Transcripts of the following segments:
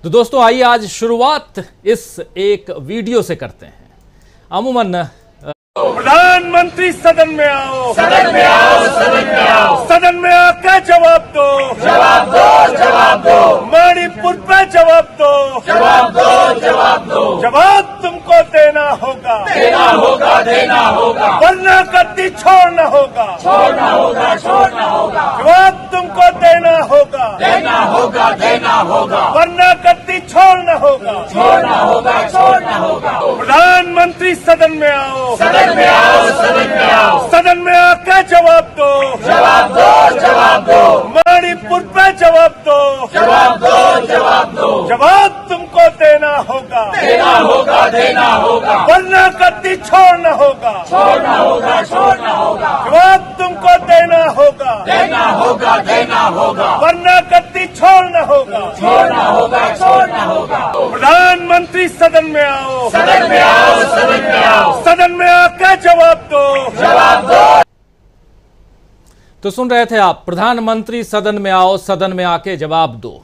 तो दोस्तों आइए आज शुरुआत इस एक वीडियो से करते हैं। अमूमन प्रधानमंत्री सदन में आओ, सदन में आओ, सदन में आओ, सदन में आकर जवाब दो, जवाब दो, जवाब दो, मणिपुर पे जवाब दो, जवाब दो, जवाब दो, जवाब तुमको देना होगा, देना होगा, देना होगा, वरना गद्दी छोड़ना होगा, छोड़ना होगा, छोड़ना होगा, जवाब तुमको देना होगा, देना होगा, देना होगा, वरना गद्दी छोड़ना होगा, छोड़ना होगा, छोड़ना होगा। प्रधानमंत्री सदन में आओ, सदन में आओ, सदन में आओ, सदन में आकर जवाब दो, जवाब दो, जवाब दो, मणिपुर पे जवाब दो, जवाब दो, जवाब दो, जवाब तुमको देना होगा, देना होगा, देना होगा, वरना गद्दी छोड़ना होगा, छोड़ना होगा, छोड़ना होगा, जवाब तुमको देना होगा, देना होगा, देना होगा, वरना गद्दी छोड़ना होगा, छोड़ना होगा, छोड़ना होगा। प्रधानमंत्री सदन में आओ, सदन में आओ, सदन में आओ, सदन में आकर जवाब दो, जवाब दो। तो सुन रहे थे आप, प्रधानमंत्री सदन में आओ, सदन में आके जवाब दो,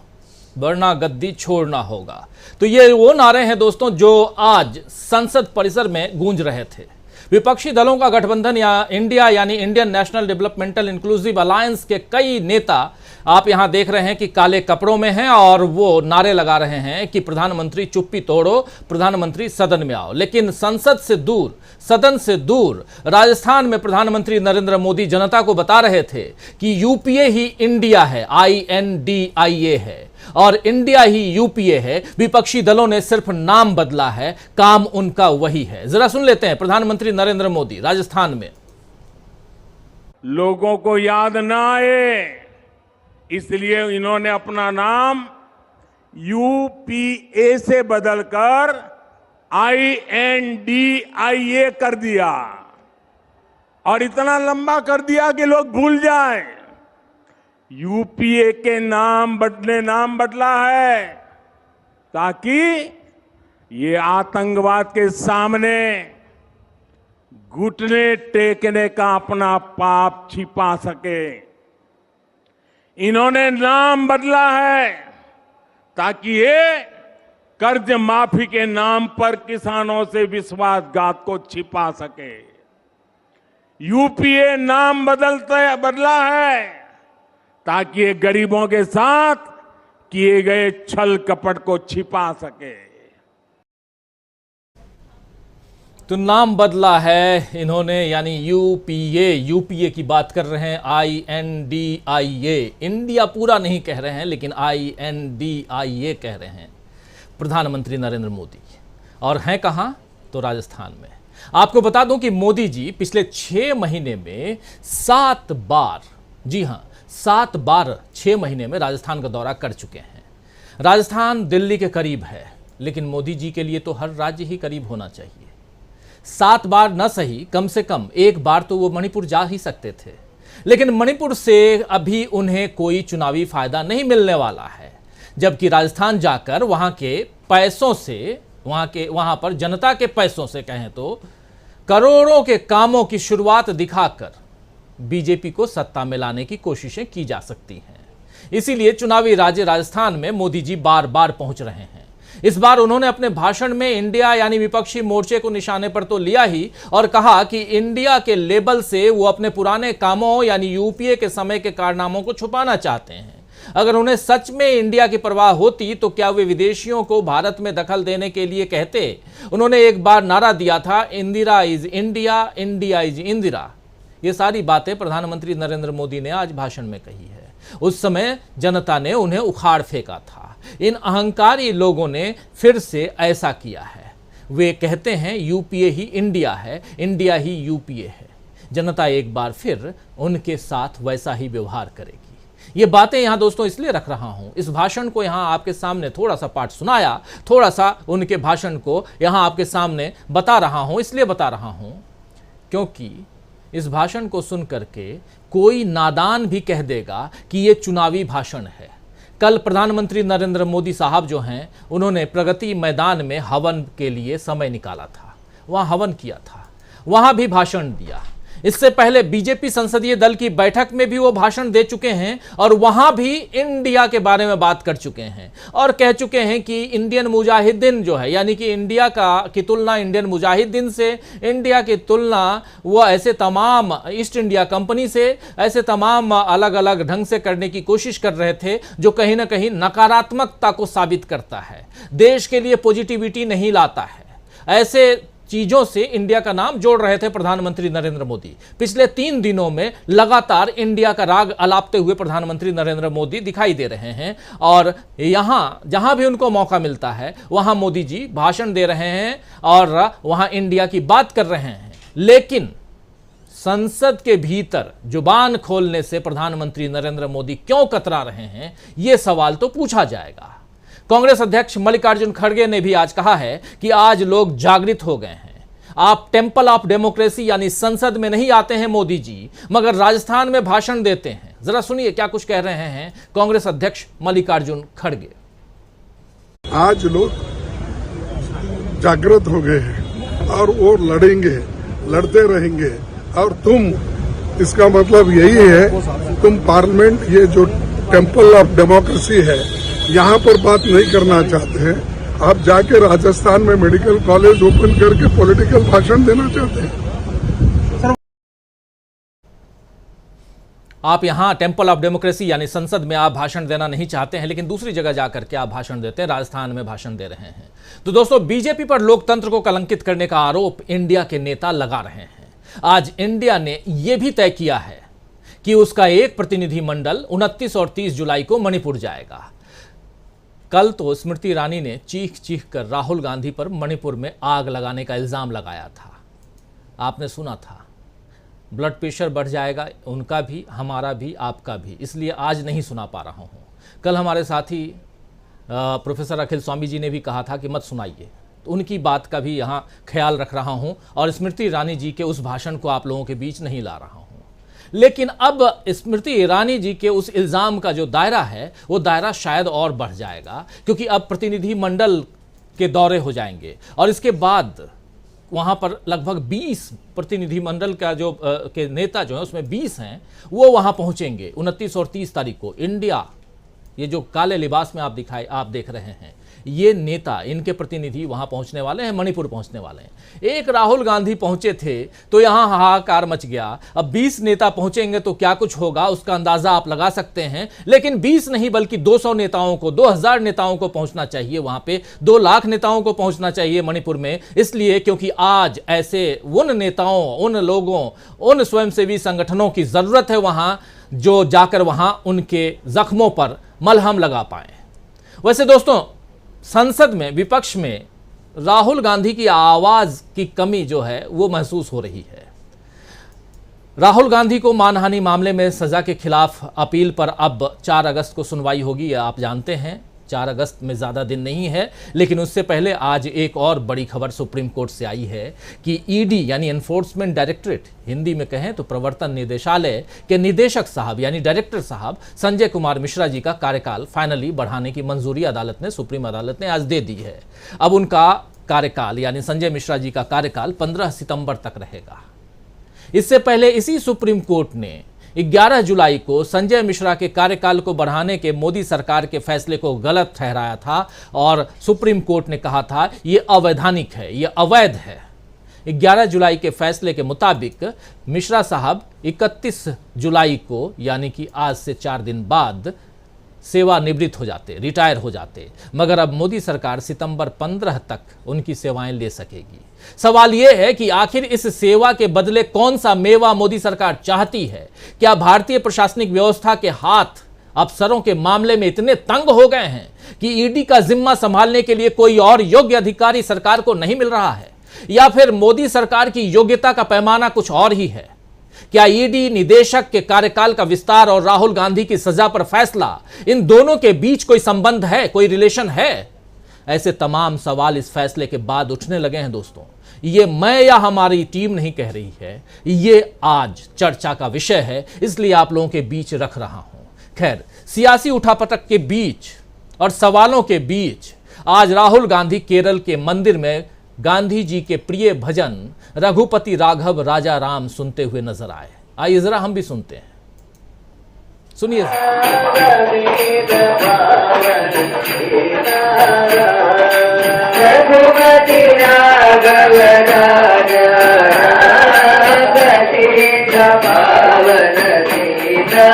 वरना गद्दी छोड़ना होगा। तो ये वो नारे हैं दोस्तों जो आज संसद परिसर में गूंज रहे थे। विपक्षी दलों का गठबंधन या इंडिया यानी Indian national developmental inclusive alliance के कई नेता आप यहां देख रहे हैं कि काले कपड़ों में हैं और वो नारे लगा रहे हैं कि प्रधानमंत्री चुप्पी तोड़ो, प्रधानमंत्री सदन में आओ। लेकिन संसद से दूर, सदन से दूर राजस्थान में प्रधानमंत्री नरेंद्र मोदी जनता को बता रहे थे कि यूपीए ही इंडिया है, INDIA है, और इंडिया ही यूपीए है। विपक्षी दलों ने सिर्फ नाम बदला है, काम उनका वही है। जरा सुन लेते हैं प्रधानमंत्री नरेंद्र मोदी राजस्थान में। लोगों को याद ना आए इसलिए इन्होंने अपना नाम UPA से बदलकर INDIA कर दिया और इतना लंबा कर दिया कि लोग भूल जाएं। UPA के नाम बदला है ताकि ये आतंकवाद के सामने घुटने टेकने का अपना पाप छिपा सके। इन्होंने नाम बदला है ताकि ये कर्ज माफी के नाम पर किसानों से विश्वासघात को छिपा सके। UPA नाम बदला है ताकि ये गरीबों के साथ किए गए छल कपट को छिपा सके। तो नाम बदला है इन्होंने, यानी यूपीए की बात कर रहे हैं, INDIA, इंडिया पूरा नहीं कह रहे हैं लेकिन INDIA कह रहे हैं प्रधानमंत्री नरेंद्र मोदी। और हैं कहां? तो राजस्थान में। आपको बता दूं कि मोदी जी पिछले 6 महीने में 7 बार, जी हां 7 बार 6 महीने में राजस्थान का दौरा कर चुके हैं। राजस्थान दिल्ली के करीब है, लेकिन मोदी जी के लिए तो हर राज्य ही करीब होना चाहिए। 7 बार न सही, कम से कम 1 बार तो वो मणिपुर जा ही सकते थे, लेकिन मणिपुर से अभी उन्हें कोई चुनावी फायदा नहीं मिलने वाला है। जबकि राजस्थान जाकर वहां के पैसों से, वहां पर जनता के पैसों से कहें तो करोड़ों के कामों की शुरुआत दिखाकर बीजेपी को सत्ता में लाने की कोशिशें की जा सकती हैं। इसीलिए चुनावी राज्य राजस्थान में मोदी जी बार बार पहुंच रहे हैं। इस बार उन्होंने अपने भाषण में इंडिया यानी विपक्षी मोर्चे को निशाने पर तो लिया ही और कहा कि इंडिया के लेबल से वो अपने पुराने कामों यानी UPA के समय के कारनामों को छुपाना चाहते हैं। अगर उन्हें सच में इंडिया की परवाह होती तो क्या वे विदेशियों को भारत में दखल देने के लिए कहते? उन्होंने एक बार नारा दिया था, Indira is India, India is Indira. ये सारी बातें प्रधानमंत्री नरेंद्र मोदी ने आज भाषण में कही है। उस समय जनता ने उन्हें उखाड़ फेंका था। इन अहंकारी लोगों ने फिर से ऐसा किया है। वे कहते हैं UPA ही इंडिया है, इंडिया ही UPA है। जनता एक बार फिर उनके साथ वैसा ही व्यवहार करेगी। ये बातें यहां दोस्तों इसलिए रख रहा हूं, इस भाषण को यहां आपके सामने थोड़ा सा पाठ सुनाया, थोड़ा सा उनके भाषण को यहां आपके सामने बता रहा हूं, इसलिए बता रहा हूं क्योंकि इस भाषण को सुन करके कोई नादान भी कह देगा कि ये चुनावी भाषण है। कल प्रधानमंत्री नरेंद्र मोदी साहब जो हैं, उन्होंने प्रगति मैदान में हवन के लिए समय निकाला था, वहां हवन किया था, वहां भी भाषण दिया। इससे पहले बीजेपी संसदीय दल की बैठक में भी वो भाषण दे चुके हैं और वहां भी इंडिया के बारे में बात कर चुके हैं और कह चुके हैं कि इंडियन मुजाहिदीन जो है, यानी कि इंडिया की तुलना इंडियन मुजाहिदीन से, इंडिया की तुलना वो ऐसे तमाम ईस्ट इंडिया कंपनी से, ऐसे तमाम अलग अलग ढंग से करने की कोशिश कर रहे थे जो कहीं ना कहीं नकारात्मकता को साबित करता है, देश के लिए पॉजिटिविटी नहीं लाता है। ऐसे चीजों से इंडिया का नाम जोड़ रहे थे प्रधानमंत्री नरेंद्र मोदी। पिछले 3 दिनों में लगातार इंडिया का राग अलापते हुए प्रधानमंत्री नरेंद्र मोदी दिखाई दे रहे हैं और जहां भी उनको मौका मिलता है वहां मोदी जी भाषण दे रहे हैं और वहां इंडिया की बात कर रहे हैं। लेकिन संसद के भीतर जुबान खोलने से प्रधानमंत्री नरेंद्र मोदी क्यों कतरा रहे हैं, यह सवाल तो पूछा जाएगा। कांग्रेस अध्यक्ष मल्लिकार्जुन खड़गे ने भी आज कहा है कि आज लोग जागृत हो गए हैं। आप टेंपल ऑफ डेमोक्रेसी यानी संसद में नहीं आते हैं मोदी जी, मगर राजस्थान में भाषण देते हैं। जरा सुनिए क्या कुछ कह रहे हैं कांग्रेस अध्यक्ष मल्लिकार्जुन खड़गे। आज लोग जागृत हो गए हैं और वो लड़ेंगे, लड़ते रहेंगे और तुम, इसका मतलब यही है तुम पार्लियामेंट, ये जो टेंपल ऑफ डेमोक्रेसी है, यहाँ पर बात नहीं करना चाहते हैं। आप जाके राजस्थान में मेडिकल कॉलेज ओपन करके पॉलिटिकल भाषण देना चाहते हैं। आप यहां टेंपल ऑफ डेमोक्रेसी यानी संसद में आप भाषण देना नहीं चाहते हैं, लेकिन दूसरी जगह जाकर के आप भाषण देते हैं, राजस्थान में भाषण दे रहे हैं। तो दोस्तों, बीजेपी पर लोकतंत्र को कलंकित करने का आरोप इंडिया के नेता लगा रहे हैं। आज इंडिया ने यह भी तय किया है कि उसका एक प्रतिनिधि मंडल 29 और 30 जुलाई को मणिपुर जाएगा। कल तो स्मृति ईरानी ने चीख चीख कर राहुल गांधी पर मणिपुर में आग लगाने का इल्जाम लगाया था। आपने सुना था, ब्लड प्रेशर बढ़ जाएगा, उनका भी, हमारा भी, आपका भी, इसलिए आज नहीं सुना पा रहा हूं। कल हमारे साथी प्रोफेसर अखिल स्वामी जी ने भी कहा था कि मत सुनाइए, तो उनकी बात का भी यहाँ ख्याल रख रहा हूं और स्मृति ईरानी जी के उस भाषण को आप लोगों के बीच नहीं ला रहा हूं। लेकिन अब स्मृति ईरानी जी के उस इल्जाम का जो दायरा है वो दायरा शायद और बढ़ जाएगा, क्योंकि अब प्रतिनिधि मंडल के दौरे हो जाएंगे और इसके बाद वहां पर लगभग 20 प्रतिनिधि मंडल का जो के नेता जो है उसमें 20 हैं, वो वहां पहुंचेंगे 29 और 30 तारीख को। इंडिया, ये जो काले लिबास में आप देख रहे हैं, ये नेता, इनके प्रतिनिधि वहां पहुंचने वाले हैं, मणिपुर पहुंचने वाले हैं। एक राहुल गांधी पहुंचे थे तो यहां हाहाकार मच गया। अब 20 नेता पहुंचेंगे तो क्या कुछ होगा उसका अंदाजा आप लगा सकते हैं। लेकिन 20 नहीं बल्कि 200 नेताओं को, 2000 नेताओं को पहुंचना चाहिए वहां पे, 2 लाख नेताओं को पहुंचना चाहिए मणिपुर में। इसलिए क्योंकि आज ऐसे उन नेताओं, उन लोगों, उन स्वयंसेवी संगठनों की जरूरत है वहां, जो जाकर वहां उनके जख्मों पर मलहम लगा पाए। वैसे दोस्तों, संसद में विपक्ष में राहुल गांधी की आवाज की कमी जो है वो महसूस हो रही है। राहुल गांधी को मानहानि मामले में सजा के खिलाफ अपील पर अब 4 अगस्त को सुनवाई होगी। आप जानते हैं 4 अगस्त में ज़्यादा दिन नहीं है, लेकिन उससे पहले आज एक और बड़ी खबर सुप्रीम कोर्ट से आई है कि ईडी यानी एनफोर्समेंट डायरेक्टरेट, हिंदी में कहें तो प्रवर्तन निदेशालय के निदेशक साहब यानी डायरेक्टर साहब संजय कुमार मिश्रा जी का कार्यकाल फाइनली बढ़ाने की मंजूरी सुप्रीम अदालत ने आज दे दी है। अब उनका कार्यकाल यानी संजय मिश्रा जी का कार्यकाल 15 सितंबर तक रहेगा। इससे पहले इसी सुप्रीम कोर्ट ने 11 जुलाई को संजय मिश्रा के कार्यकाल को बढ़ाने के मोदी सरकार के फैसले को गलत ठहराया था और सुप्रीम कोर्ट ने कहा था यह अवैधानिक है, यह अवैध है। 11 जुलाई के फैसले के मुताबिक मिश्रा साहब 31 जुलाई को यानी कि आज से 4 दिन बाद सेवानिवृत्त हो जाते, रिटायर हो जाते, मगर अब मोदी सरकार सितंबर 15 तक उनकी सेवाएं ले सकेगी। सवाल यह है कि आखिर इस सेवा के बदले कौन सा मेवा मोदी सरकार चाहती है? क्या भारतीय प्रशासनिक व्यवस्था के हाथ अफसरों के मामले में इतने तंग हो गए हैं कि ईडी का जिम्मा संभालने के लिए कोई और योग्य अधिकारी सरकार को नहीं मिल रहा है, या फिर मोदी सरकार की योग्यता का पैमाना कुछ और ही है? क्या ईडी निदेशक के कार्यकाल का विस्तार और राहुल गांधी की सजा पर फैसला, इन दोनों के बीच कोई संबंध है, कोई रिलेशन है? ऐसे तमाम सवाल इस फैसले के बाद उठने लगे हैं दोस्तों। ये मैं या हमारी टीम नहीं कह रही है, ये आज चर्चा का विषय है, इसलिए आप लोगों के बीच रख रहा हूं। खैर, सियासी उठापटक के बीच और सवालों के बीच आज राहुल गांधी केरल के मंदिर में गांधी जी के प्रिय भजन रघुपति राघव राजा राम सुनते हुए नजर आए। आइए जरा हम भी सुनते हैं, सुनिए। रघुपति राघव राजा पावन सीता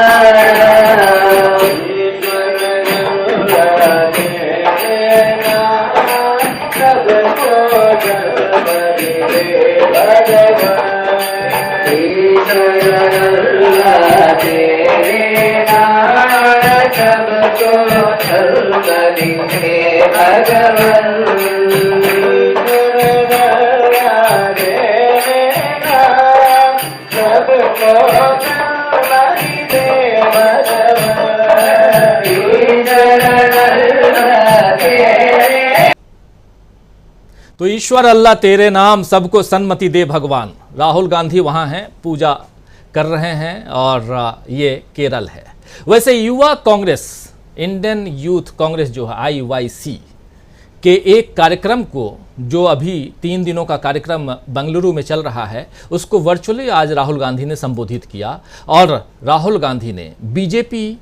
तो ईश्वर अल्लाह तेरे नाम सबको सन्मति दे भगवान। राहुल गांधी वहां हैं, पूजा कर रहे हैं और ये केरल है। वैसे युवा कांग्रेस, इंडियन यूथ कांग्रेस जो है IYC के एक कार्यक्रम को, जो अभी 3 दिनों का कार्यक्रम बेंगलुरु में चल रहा है, उसको वर्चुअली आज राहुल गांधी ने संबोधित किया और राहुल गांधी ने बीजेपी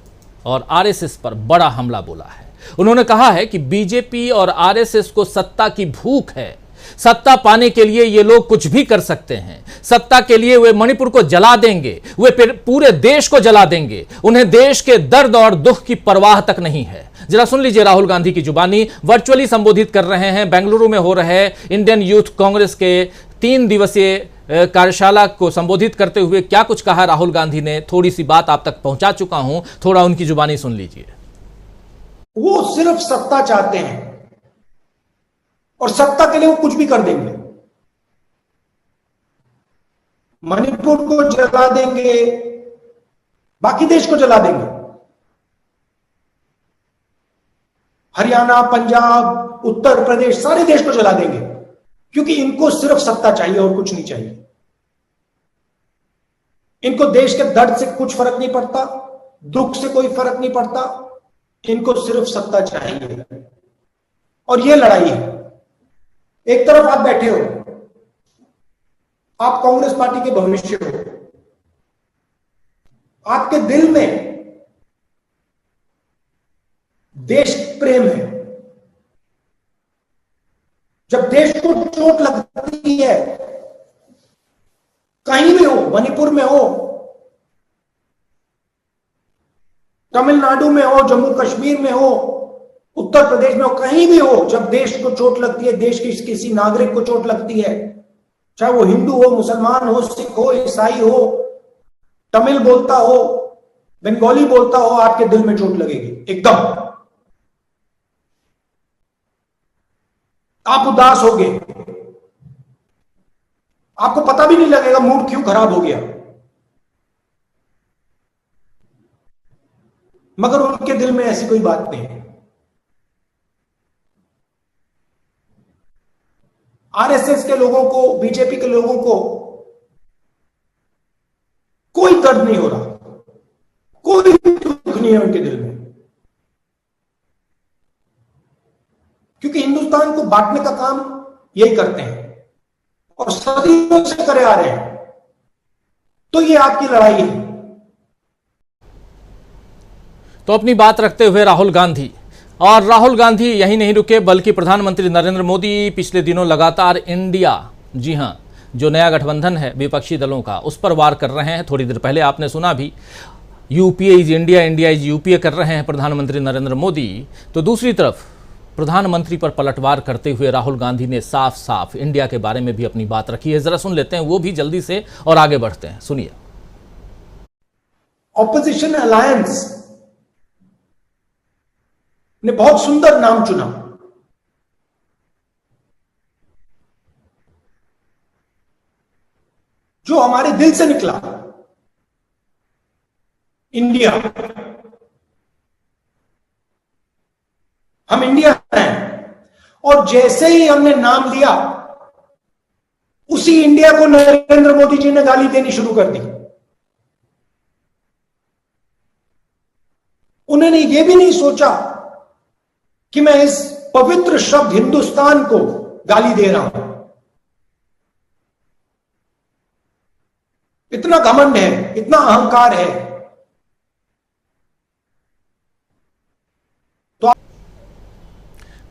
और RSS पर बड़ा हमला बोला है। उन्होंने कहा है कि बीजेपी और RSS को सत्ता की भूख है, सत्ता पाने के लिए ये लोग कुछ भी कर सकते हैं। सत्ता के लिए वे मणिपुर को जला देंगे, वे पूरे देश को जला देंगे। उन्हें देश के दर्द और दुख की परवाह तक नहीं है। जरा सुन लीजिए राहुल गांधी की जुबानी, वर्चुअली संबोधित कर रहे हैं बेंगलुरु में हो रहे इंडियन यूथ कांग्रेस के 3 दिवसीय कार्यशाला को संबोधित करते हुए क्या कुछ कहा राहुल गांधी ने। थोड़ी सी बात आप तक पहुंचा चुका हूं, थोड़ा उनकी जुबानी सुन लीजिए। वो सिर्फ सत्ता चाहते हैं और सत्ता के लिए वो कुछ भी कर देंगे। मणिपुर को जला देंगे, बाकी देश को जला देंगे। हरियाणा, पंजाब, उत्तर प्रदेश, सारे देश को जला देंगे, क्योंकि इनको सिर्फ सत्ता चाहिए और कुछ नहीं चाहिए। इनको देश के दर्द से कुछ फर्क नहीं पड़ता, दुख से कोई फर्क नहीं पड़ता, इनको सिर्फ सत्ता चाहिए। और ये लड़ाई है। एक तरफ आप बैठे हो, आप कांग्रेस पार्टी के भविष्य हो, आपके दिल में देश प्रेम है। जब देश को चोट लगती है, कहीं भी हो, मणिपुर में हो, तमिलनाडु में हो, जम्मू कश्मीर में हो, उत्तर प्रदेश में हो, कहीं भी हो, जब देश को चोट लगती है, देश के किसी नागरिक को चोट लगती है, चाहे वो हिंदू हो, मुसलमान हो, सिख हो, ईसाई हो, तमिल बोलता हो, बंगाली बोलता हो, आपके दिल में चोट लगेगी एकदम। आप उदास होगे, आपको पता भी नहीं लगेगा मूड क्यों खराब हो गया, मगर उनके दिल में ऐसी कोई बात नहीं है। आरएसएस के लोगों को, बीजेपी के लोगों को कोई दर्द नहीं हो रहा, कोई दुख नहीं है उनके दिल में, क्योंकि हिंदुस्तान को बांटने का काम यही करते हैं और सदियों से करे आ रहे हैं। तो ये आपकी लड़ाई है। तो अपनी बात रखते हुए राहुल गांधी यही नहीं रुके, बल्कि प्रधानमंत्री नरेंद्र मोदी पिछले दिनों लगातार इंडिया, जी हां, जो नया गठबंधन है विपक्षी दलों का, उस पर वार कर रहे हैं। थोड़ी देर पहले आपने सुना भी, UPA is India, India is UPA कर रहे हैं प्रधानमंत्री नरेंद्र मोदी। तो दूसरी तरफ प्रधानमंत्री पर पलटवार करते हुए राहुल गांधी ने साफ साफ इंडिया के बारे में भी अपनी बात रखी है। जरा सुन लेते हैं वो भी जल्दी से और आगे बढ़ते हैं, सुनिए। ऑपोजिशन अलायंस ने बहुत सुंदर नाम चुना। जो हमारे दिल से निकला, इंडिया। हम इंडिया हैं, और जैसे ही हमने नाम लिया, उसी इंडिया को नरेंद्र मोदी जी ने गाली देनी शुरू कर दी। उन्होंने यह भी नहीं सोचा कि मैं इस पवित्र शब्द हिंदुस्तान को गाली दे रहा हूं। इतना घमंड है, इतना अहंकार है।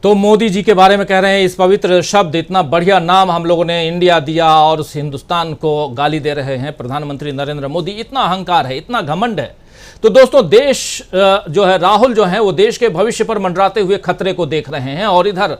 तो मोदी जी के बारे में कह रहे हैं इस पवित्र शब्द, इतना बढ़िया नाम हम लोगों ने इंडिया दिया और उस हिंदुस्तान को गाली दे रहे हैं प्रधानमंत्री नरेंद्र मोदी। इतना अहंकार है, इतना घमंड है। तो दोस्तों देश जो है, राहुल जो है वो देश के भविष्य पर मंडराते हुए खतरे को देख रहे हैं। और इधर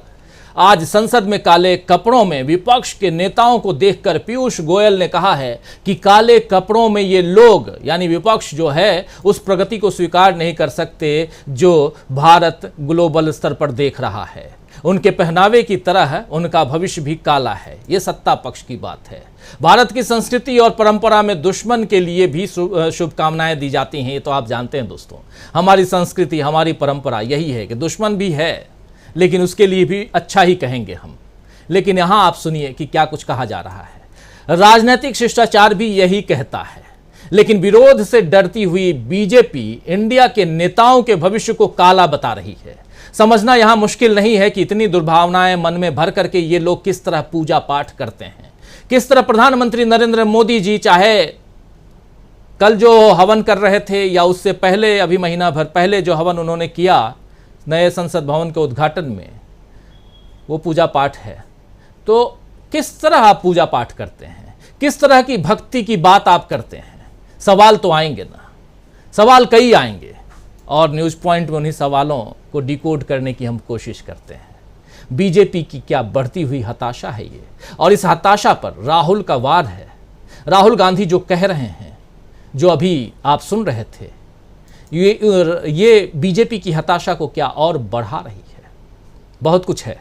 आज संसद में काले कपड़ों में विपक्ष के नेताओं को देखकर पीयूष गोयल ने कहा है कि काले कपड़ों में ये लोग यानी विपक्ष जो है उस प्रगति को स्वीकार नहीं कर सकते जो भारत ग्लोबल स्तर पर देख रहा है। उनके पहनावे की तरह उनका भविष्य भी काला है। ये सत्ता पक्ष की बात है। भारत की संस्कृति और परंपरा में दुश्मन के लिए भी शुभकामनाएं दी जाती हैं। ये तो आप जानते हैं दोस्तों, हमारी संस्कृति हमारी परंपरा यही है कि दुश्मन भी है लेकिन उसके लिए भी अच्छा ही कहेंगे हम। लेकिन यहां आप सुनिए कि क्या कुछ कहा जा रहा है। राजनीतिक शिष्टाचार भी यही कहता है, लेकिन विरोध से डरती हुई बीजेपी इंडिया के नेताओं के भविष्य को काला बता रही है। समझना यहां मुश्किल नहीं है कि इतनी दुर्भावनाएं मन में भर करके ये लोग किस तरह पूजा पाठ करते हैं, किस तरह प्रधानमंत्री नरेंद्र मोदी जी चाहे कल जो हवन कर रहे थे या उससे पहले अभी महीना भर पहले जो हवन उन्होंने किया नए संसद भवन के उद्घाटन में, वो पूजा पाठ है। तो किस तरह आप पूजा पाठ करते हैं, किस तरह की भक्ति की बात आप करते हैं? सवाल तो आएंगे ना, सवाल कई आएंगे और न्यूज़ पॉइंट में उन्हीं सवालों को डिकोड करने की हम कोशिश करते हैं। बीजेपी की क्या बढ़ती हुई हताशा है ये, और इस हताशा पर राहुल का वार है। राहुल गांधी जो कह रहे हैं, जो अभी आप सुन रहे थे, ये बीजेपी की हताशा को क्या और बढ़ा रही है। बहुत कुछ है।